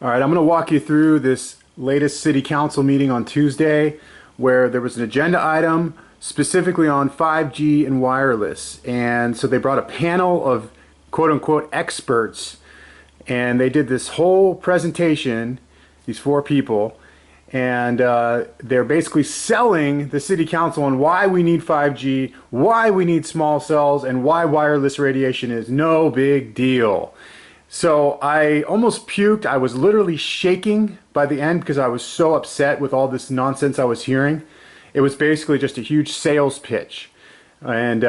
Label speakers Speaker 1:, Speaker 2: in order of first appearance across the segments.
Speaker 1: All right, I'm going to walk you through this latest city council meeting on Tuesday where there was an agenda item specifically on 5G and wireless. And so they brought a panel of quote unquote experts and they did this whole presentation, these four people, and they're basically selling the city council on why we need 5G, why we need small cells, and why wireless radiation is no big deal. So I almost puked. I was literally shaking by the end because I was so upset with all this nonsense I was hearing. It was basically just a huge sales pitch. And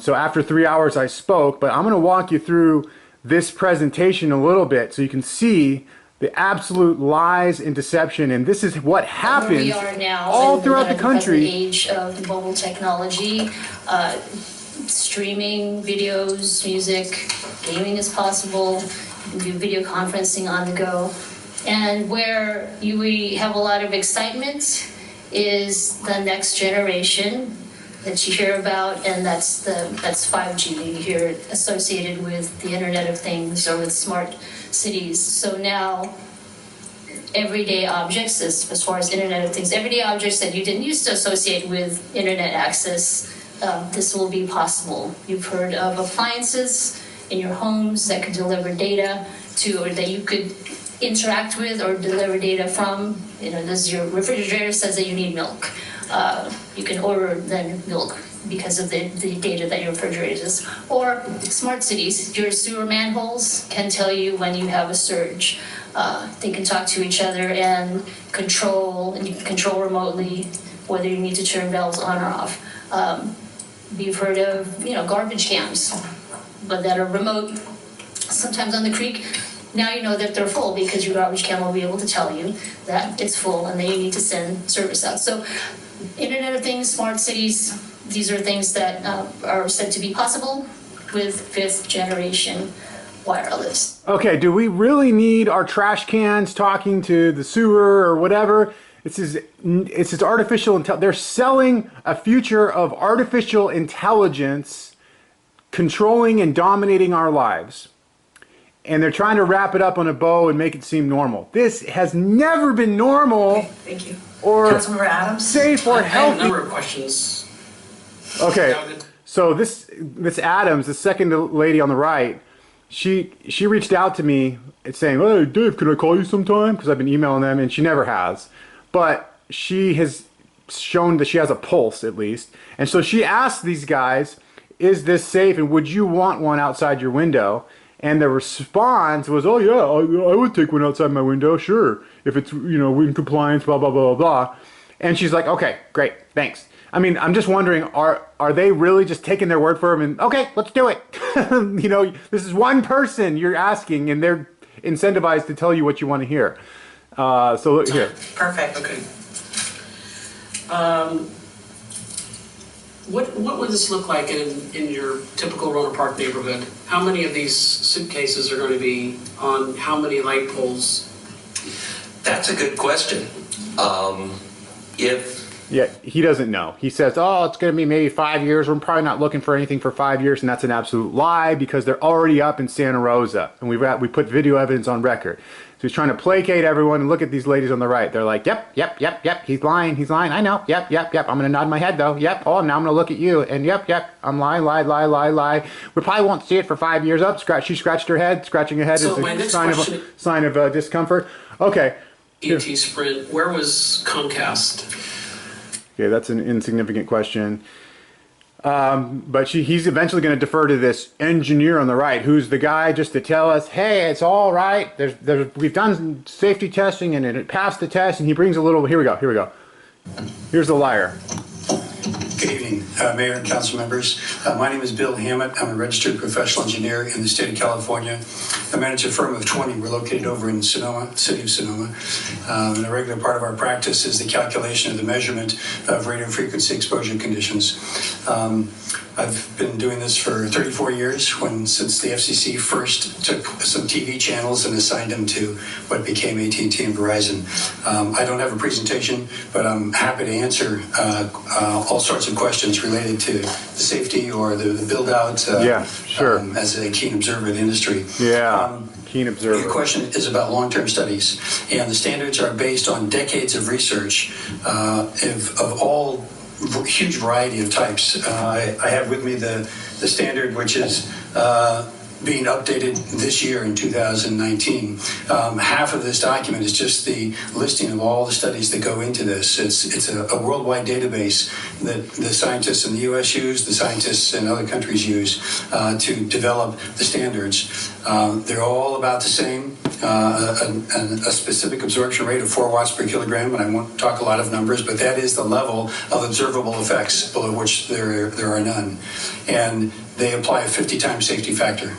Speaker 1: so after 3 hours I spoke, but I'm going to walk you through this presentation a little bit so you can see the absolute lies and deception, and this is what happens
Speaker 2: we are now
Speaker 1: all throughout the country.
Speaker 2: The age of mobile technology, streaming videos, music, gaming is possible. You can do video conferencing on the go, and where we have a lot of excitement is the next generation that you hear about, and that's 5G. You hear it associated with the Internet of Things or with smart cities. So now, everyday objects, as far as Internet of Things, everyday objects that you didn't used to associate with Internet access, this will be possible. You've heard of appliances in your homes that could deliver data to, or that you could interact with or deliver data from. You know, this your refrigerator says that you need milk. You can order then milk because of the data that your refrigerator is. Or smart cities, your sewer manholes can tell you when you have a surge. They can talk to each other and you can control remotely whether you need to turn valves on or off. You've heard of, garbage cans, but that are remote, sometimes on the creek. Now you know that they're full because your garbage can will be able to tell you that it's full and then you need to send service out. So Internet of Things, smart cities, these are things that are said to be possible with fifth generation wireless.
Speaker 1: Okay, do we really need our trash cans talking to the sewer or whatever? It's this artificial intelligence. They're selling a future of artificial intelligence controlling and dominating our lives. And they're trying to wrap it up on a bow and make it seem normal. This has never been normal.
Speaker 3: Okay, thank you.
Speaker 1: Or
Speaker 3: Councilmember Adams?
Speaker 1: safe or
Speaker 4: I have
Speaker 1: healthy.
Speaker 4: a number of questions.
Speaker 1: Okay, so this Adams, the second lady on the right, she reached out to me saying, "Hey Dave, can I call you sometime?" Because I've been emailing them, and she never has. But she has shown that she has a pulse at least, and so she asked these guys, "Is this safe? And would you want one outside your window?" And the response was, "Oh yeah, I would take one outside my window, sure, if it's in compliance, blah blah blah blah blah." And she's like, "Okay, great, thanks." I mean, I'm just wondering, are they really just taking their word for him and, okay, let's do it? This is one person you're asking, and they're incentivized to tell you what you want to hear. So look here.
Speaker 3: Perfect.
Speaker 4: Okay. What would this look like in your typical Rohnert Park neighborhood? How many of these suitcases are going to be on how many light poles?
Speaker 5: That's a good question.
Speaker 1: Yeah, he doesn't know. He says, "Oh, it's going to be maybe 5 years. We're probably not looking for anything for 5 years," and that's an absolute lie because they're already up in Santa Rosa, and we put video evidence on record. So he's trying to placate everyone. And look at these ladies on the right. They're like, "Yep. He's lying. I know. Yep. I'm going to nod my head though. Yep. Oh, now I'm going to look at you. And yep. I'm lying. Lie. We probably won't see it for 5 years." Up. She scratched her head. Scratching her head
Speaker 4: So
Speaker 1: is a sign of discomfort. Okay.
Speaker 4: ET Sprint. Where was Comcast?
Speaker 1: Okay, that's an insignificant question. But he's eventually going to defer to this engineer on the right, who's the guy just to tell us, "Hey, it's all right. We've done safety testing and it passed the test." And he brings a little. Here we go. Here's the liar.
Speaker 6: Good evening, Mayor and council members. My name is Bill Hammett. I'm a registered professional engineer in the state of California. I manage a firm of 20. We're located over in Sonoma, city of Sonoma. And a regular part of our practice is the calculation of the measurement of radio frequency exposure conditions. I've been doing this for 34 years since the FCC first took some TV channels and assigned them to what became AT&T and Verizon. I don't have a presentation, but I'm happy to answer all sorts of questions related to the safety or the build out
Speaker 1: Yeah, sure.
Speaker 6: as a keen observer of the industry.
Speaker 1: Yeah. keen observer.
Speaker 6: Your question is about long-term studies, and the standards are based on decades of research of all huge variety of types. I have with me the standard, which is being updated this year in 2019. Half of this document is just the listing of all the studies that go into this. It's a worldwide database that the scientists in the U.S. use, the scientists in other countries use to develop the standards. They're all about the same. A specific absorption rate of 4 watts per kilogram, and I won't talk a lot of numbers, but that is the level of observable effects below which there are none. And they apply a 50 times safety factor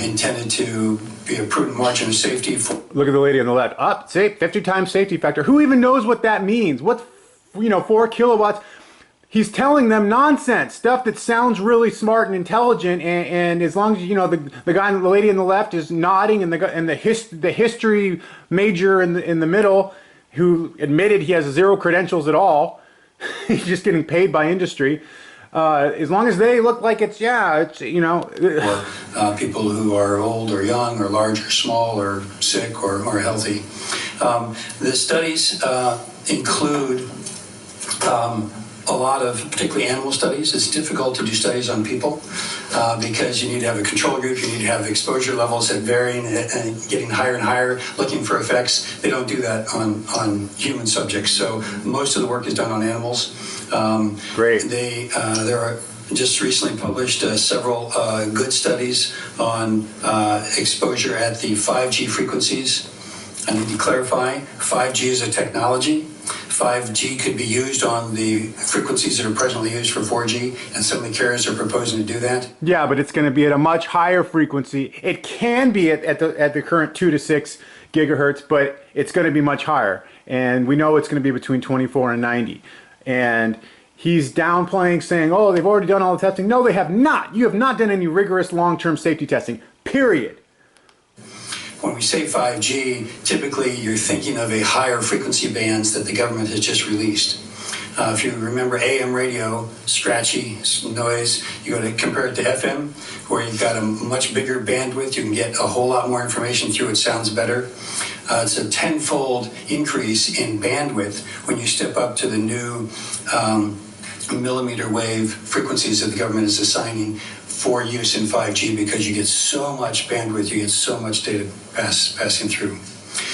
Speaker 6: intended to be a prudent margin of safety.
Speaker 1: Look at the lady on the left. Up, say 50 times safety factor. Who even knows what that means? What's 4 kilowatts? He's telling them nonsense, stuff that sounds really smart and intelligent, and as long as the guy, the lady on the left is nodding, and the history major in the middle, who admitted he has 0 credentials at all, he's just getting paid by industry. As long as they look like it's
Speaker 6: Or people who are old or young or large or small or sick or healthy. The studies include a lot of particularly animal studies. It's difficult to do studies on people because you need to have a control group, you need to have exposure levels that varying and getting higher and higher, looking for effects. They don't do that on human subjects. So most of the work is done on animals.
Speaker 1: Great.
Speaker 6: There are just recently published several good studies on exposure at the 5G frequencies. I need to clarify, 5G is a technology. 5G could be used on the frequencies that are presently used for 4G, and some of the carriers are proposing to do that.
Speaker 1: Yeah, but it's going to be at a much higher frequency. It can be at the current 2 to 6 gigahertz, but it's going to be much higher. And we know it's going to be between 24 and 90. And he's downplaying, saying, oh, they've already done all the testing. No, they have not. You have not done any rigorous long-term safety testing, period.
Speaker 6: When we say 5G, typically you're thinking of a higher frequency bands that the government has just released. If you remember AM radio, scratchy noise, you go to compare it to FM, where you've got a much bigger bandwidth, you can get a whole lot more information through, it sounds better. It's a 10-fold increase in bandwidth when you step up to the new millimeter wave frequencies that the government is assigning for use in 5G, because you get so much bandwidth, you get so much data passing through.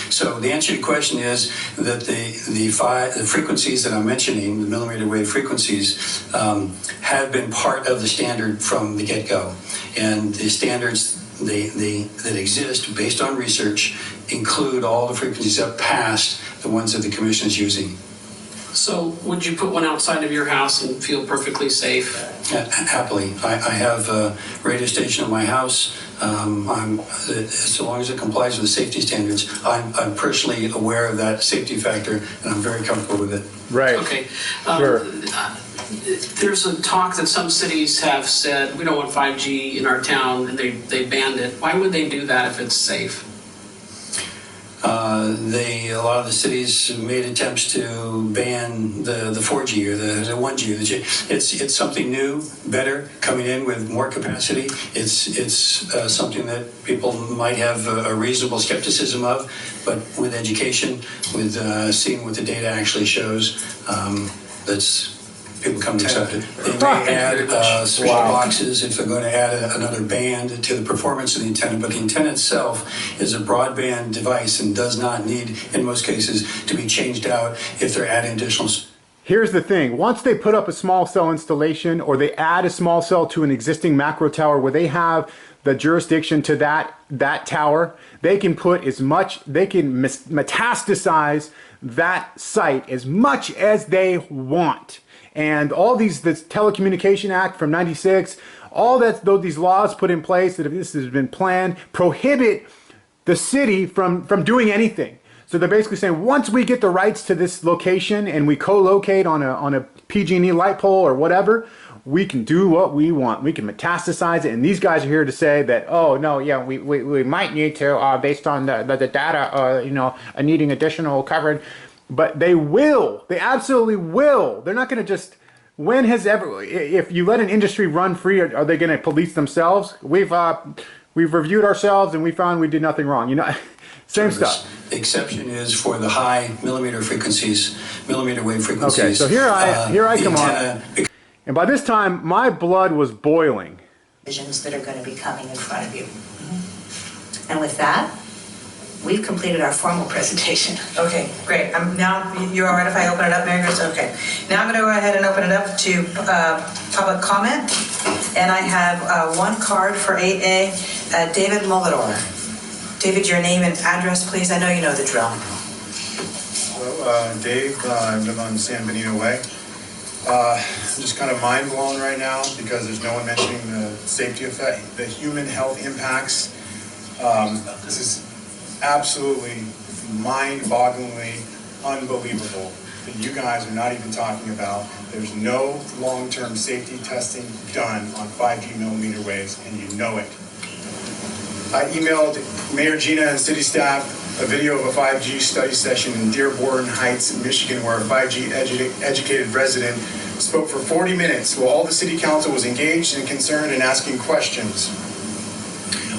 Speaker 6: So the answer to your question is that the frequencies that I'm mentioning, the millimeter wave frequencies, have been part of the standard from the get-go. And the standards that exist based on research include all the frequencies up past the ones that the commission is using.
Speaker 4: So would you put one outside of your house and feel perfectly safe?
Speaker 6: Happily. I have a radio station at my house. So long as it complies with the safety standards, I'm personally aware of that safety factor, and I'm very comfortable with it.
Speaker 1: Right.
Speaker 4: Okay.
Speaker 1: Sure.
Speaker 4: There's a talk that some cities have said, we don't want 5G in our town, and they banned it. Why would they do that if it's safe?
Speaker 6: A lot of the cities made attempts to ban the 4G or the 1G. It's something new, better, coming in with more capacity. It's something that people might have a reasonable skepticism of, but with education, with seeing what the data actually shows, people come to accept it. They may add switch boxes if they're going to add another band to the performance of the antenna, but the antenna itself is a broadband device and does not need, in most cases, to be changed out if they're adding additional.
Speaker 1: Here's the thing. Once they put up a small cell installation, or they add a small cell to an existing macro tower where they have the jurisdiction to that tower, they can put as much, they can metastasize that site as much as they want. And all this Telecommunication Act from '96, all these laws put in place that if this has been planned, prohibit the city from doing anything. So they're basically saying, once we get the rights to this location and we co-locate on a PG&E light pole or whatever, we can do what we want. We can metastasize it. And these guys are here to say that, oh no, yeah, we might need to based on the data, needing additional coverage. But they will. They absolutely will. They're not going to just. If you let an industry run free, are they going to police themselves? We've we've reviewed ourselves and we found we did nothing wrong. You know, same stuff.
Speaker 6: The exception is for the high millimeter frequencies, millimeter wave frequencies.
Speaker 1: Okay, so here I come
Speaker 6: on.
Speaker 1: And by this time, my blood was boiling.
Speaker 3: Visions that are going to be coming in front of you. And with that, we've completed our formal presentation.
Speaker 7: Okay, great. Now, you're all right if I open it up, Mary Grace? Okay. Now I'm going to go ahead and open it up to public comment. And I have one card for 8A, David Mullador. David, your name and address, please. I know you know the drill.
Speaker 8: Hello, Dave. I live on San Benito Way. I'm just kind of mind blown right now because there's no one mentioning the safety effect, the human health impacts. This is absolutely mind-bogglingly unbelievable that you guys are not even talking about. There's no long-term safety testing done on 5G millimeter waves, and you know it. I emailed Mayor Gina and city staff a video of a 5G study session in Dearborn Heights, Michigan, where a 5G educated resident spoke for 40 minutes while all the city council was engaged and concerned and asking questions.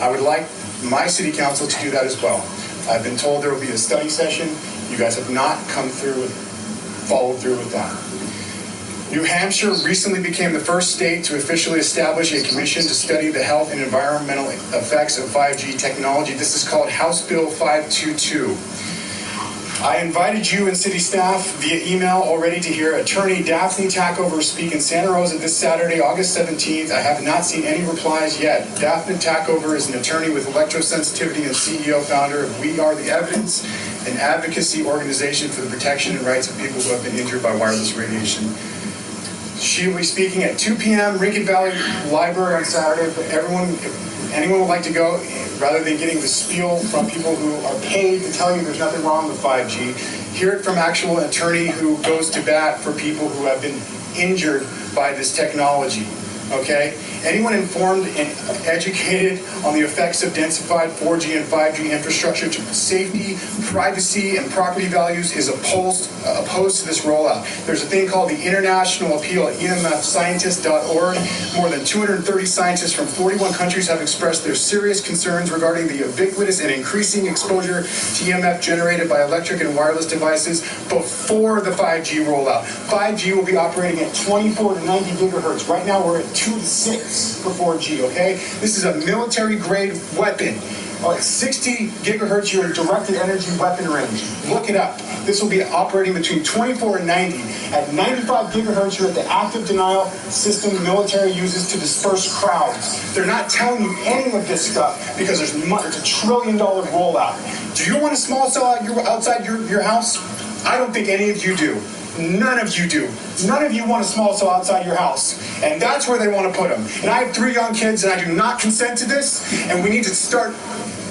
Speaker 8: I would like my city council to do that as well. I've been told there will be a study session. You guys have not followed through with that. New Hampshire recently became the first state to officially establish a commission to study the health and environmental effects of 5G technology. This is called House Bill 522. I invited you and city staff via email already to hear Attorney Daphne Tackover speak in Santa Rosa this Saturday, August 17th. I have not seen any replies yet. Daphne Tackover is an attorney with electrosensitivity and CEO founder of We Are the Evidence, an advocacy organization for the protection and rights of people who have been injured by wireless radiation. She will be speaking at 2 p.m. Rincon Valley Library on Saturday, but if anyone would like to go, rather than getting the spiel from people who are paid to tell you there's nothing wrong with 5G, hear it from actual attorney who goes to bat for people who have been injured by this technology, okay? Anyone informed and educated on the effects of densified 4G and 5G infrastructure to safety, privacy, and property values is opposed to this rollout. There's a thing called the International Appeal at emfscientist.org. More than 230 scientists from 41 countries have expressed their serious concerns regarding the ubiquitous and increasing exposure to EMF generated by electric and wireless devices before the 5G rollout. 5G will be operating at 24 to 90 gigahertz. Right now we're at 2 to 6 for 4G, okay? This is a military-grade weapon. 60 gigahertz, you're in directed energy weapon range. Look it up. This will be operating between 24 and 90. At 95 gigahertz, you're at the active denial system the military uses to disperse crowds. They're not telling you any of this stuff because there's a $1 trillion rollout. Do you want a small cell outside your house? I don't think any of you do. None of you do. None of you want a small cell outside your house. And that's where they want to put them. And I have 3 young kids and I do not consent to this. And we need to start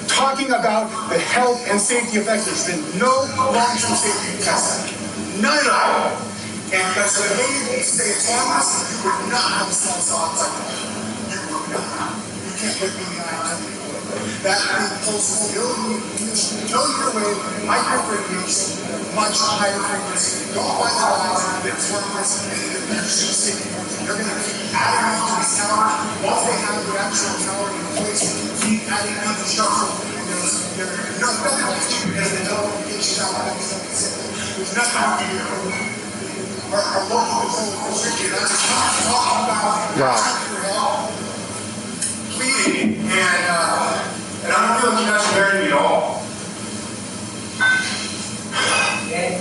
Speaker 8: talking about the health and safety effects. There's been no long-term safety tests. None at all. And that's the way you stay autonomous, you would not have a small cell outside. You would not. You can't look me in the eye. That pulse ability, millimeter wave, microfrequency, much higher frequency. Don't buy the lies that's worthless and they're safety. They're going to keep adding on to this tower. Once they have the actual tower in place, keep adding infrastructure. And there's nothing else to do because they know it shall not be something simple. There's nothing to do. Our local control is restricted. That's just not talking about pleading and I don't feel like you guys are hearing me at all. Okay.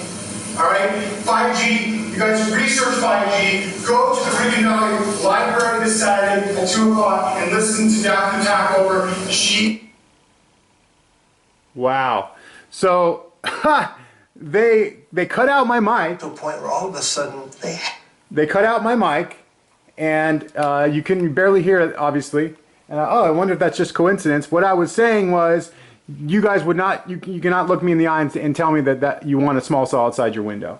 Speaker 8: All right, 5G, you guys research 5G, go to the Rincon Valley Library this Saturday at 2 o'clock and listen to Daphne Tackover.
Speaker 1: Wow. So, they cut out my mic.
Speaker 9: To a point where all of a sudden
Speaker 1: They cut out my mic, and you can barely hear it, obviously. And I wonder if that's just coincidence. What I was saying was, you guys would not, you cannot look me in the eye and tell me that you want a small cell outside your window.